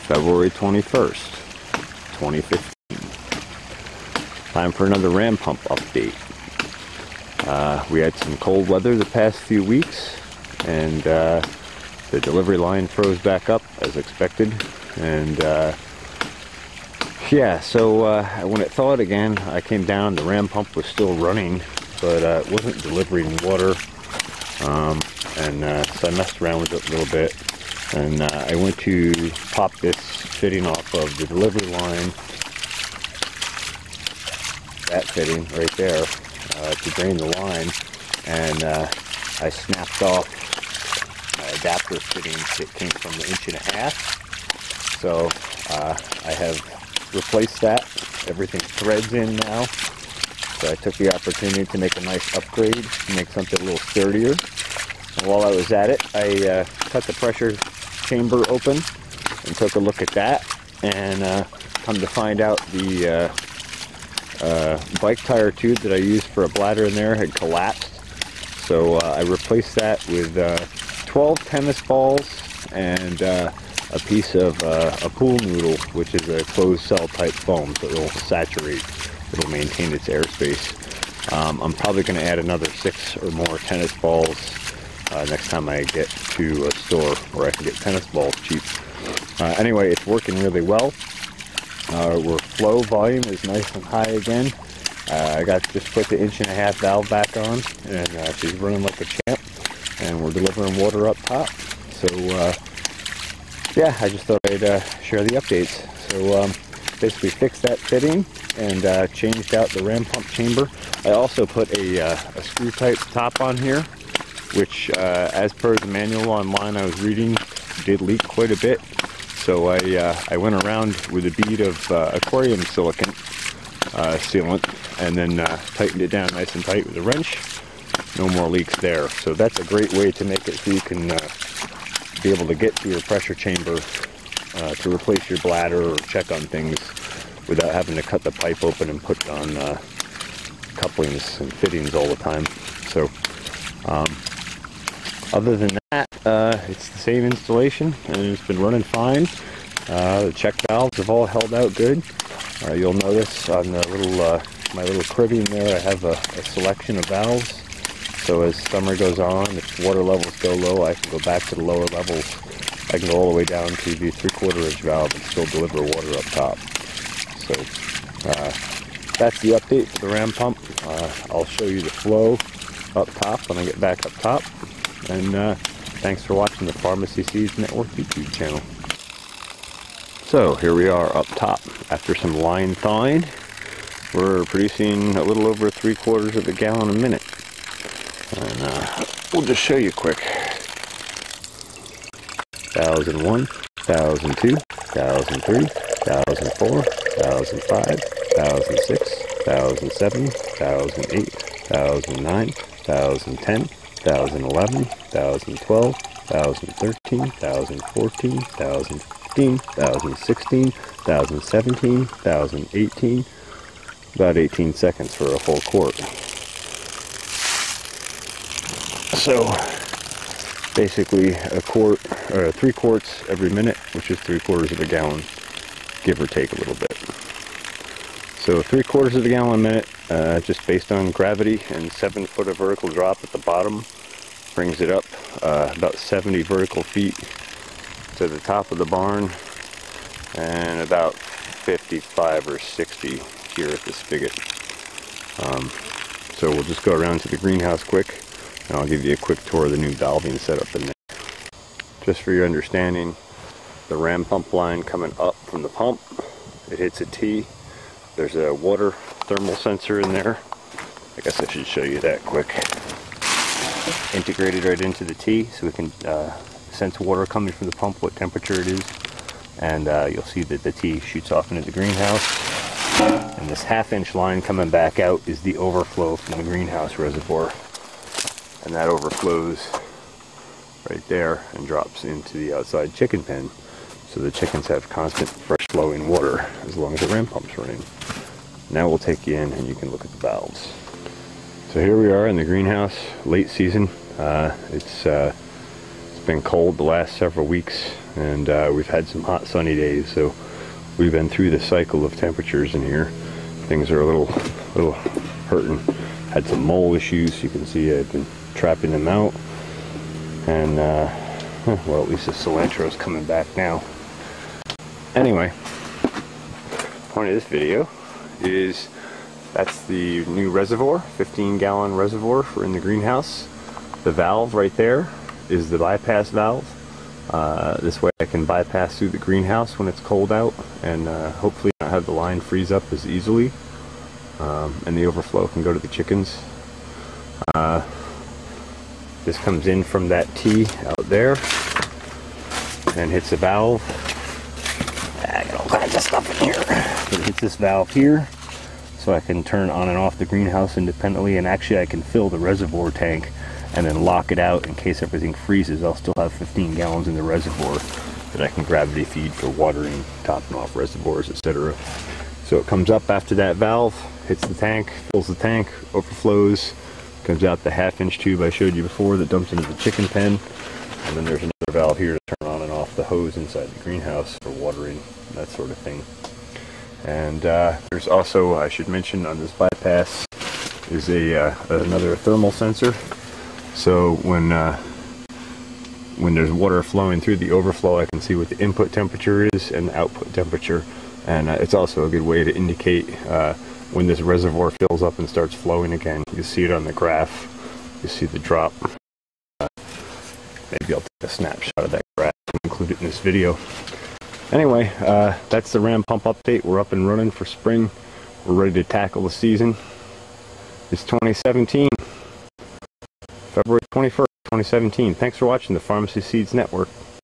February 21st, 2015. Time for another ram pump update. We had some cold weather the past few weeks, and the delivery line froze back up as expected. And yeah, so when it thawed again, I came down. The ram pump was still running, but it wasn't delivering water. So I messed around with it a little bit, and I went to pop this fitting off of the delivery line, that fitting right there, to drain the line, and I snapped off my adapter fittings that came from the 1.5 inch. So I have replaced that. Everything threads in now. So I took the opportunity to make a nice upgrade, make something a little sturdier. And while I was at it, I cut the pressure chamber open and took a look at that, and come to find out the bike tire tube that I used for a bladder in there had collapsed. So I replaced that with 12 tennis balls and a piece of a pool noodle, which is a closed cell type foam, so it'll saturate, it'll maintain its airspace. I'm probably going to add another 6 or more tennis balls next time I get to a store where I can get tennis balls cheap. Anyway, it's working really well. Our flow volume is nice and high again. I just put the 1.5 inch valve back on, and she's running like a champ, and we're delivering water up top. So yeah, I just thought I'd share the updates. So basically fixed that fitting and changed out the ram pump chamber. I also put a screw type top on here, which as per the manual online I was reading, did leak quite a bit. So I went around with a bead of aquarium silicone sealant, and then tightened it down nice and tight with a wrench. No more leaks there. So that's a great way to make it so you can be able to get to your pressure chamber to replace your bladder or check on things without having to cut the pipe open and put on couplings and fittings all the time. So other than that, it's the same installation, and it's been running fine. The check valves have all held out good. You'll notice on the little my little cribbing there, I have a selection of valves. So as summer goes on, if water levels go low, I can go back to the lower levels. I can go all the way down to the 3/4 inch valve and still deliver water up top. So that's the update for the ram pump. I'll show you the flow up top when I get back up top. And thanks for watching the Farmacy Seeds Network YouTube channel. So here we are up top. After some line thawing, we're producing a little over 3/4 gallon a minute. And we'll just show you quick. 1001, 1002, 1003, 1004, 1005, 1006, 1007, 1008, 1009, 1010, 2011, 2012, 2013, 2014, 2015, 2016, 2017, 2018, about 18 seconds for a full quart. So basically a quart, or 3 quarts every minute, which is 3/4 gallon, give or take a little bit. So 3/4 gallon a minute, just based on gravity, and 7 foot of vertical drop at the bottom brings it up about 70 vertical feet to the top of the barn, and about 55 or 60 here at the spigot. So we'll just go around to the greenhouse quick, and I'll give you a quick tour of the new valving setup in there. Just for your understanding, the ram pump line coming up from the pump, it hits a T. There's a water thermal sensor in there. I guess I should show you that quick. Integrated right into the T, so we can sense water coming from the pump, what temperature it is. And you'll see that the T shoots off into the greenhouse. And this 1/2 inch line coming back out is the overflow from the greenhouse reservoir. And that overflows right there and drops into the outside chicken pen. So the chickens have constant fresh flowing water as long as the ram pump's running. Now we'll take you in and you can look at the valves. So here we are in the greenhouse, late season. It's been cold the last several weeks, and we've had some hot sunny days, so we've been through the cycle of temperatures in here. Things are a little hurting. Had some mole issues. You can see I've been trapping them out, and well, at least the cilantro is coming back now. Anyway, point of this video is that's the new reservoir, 15-gallon reservoir for in the greenhouse. The valve right there is the bypass valve. This way I can bypass through the greenhouse when it's cold out, and hopefully not have the line freeze up as easily, and the overflow can go to the chickens. This comes in from that T out there and hits a valve. I got all kinds of stuff in here. It hits this valve here, so I can turn on and off the greenhouse independently, and actually I can fill the reservoir tank and then lock it out in case everything freezes. I'll still have 15 gallons in the reservoir that I can gravity feed for watering, topping off reservoirs, etc. So it comes up after that valve, hits the tank, fills the tank, overflows, comes out the 1/2-inch tube I showed you before that dumps into the chicken pen, and then there's another valve here to turn on and off the hose inside the greenhouse for watering, that sort of thing. And there's also, I should mention, on this bypass is another thermal sensor. So when there's water flowing through the overflow, I can see what the input temperature is and the output temperature, and it's also a good way to indicate when this reservoir fills up and starts flowing again. You see it on the graph. You see the drop. Maybe I'll take a snapshot of that graph and include it in this video. Anyway, that's the ram pump update. We're up and running for spring. We're ready to tackle the season. It's 2017. February 21st, 2017. Thanks for watching the Farmacy Seeds Network.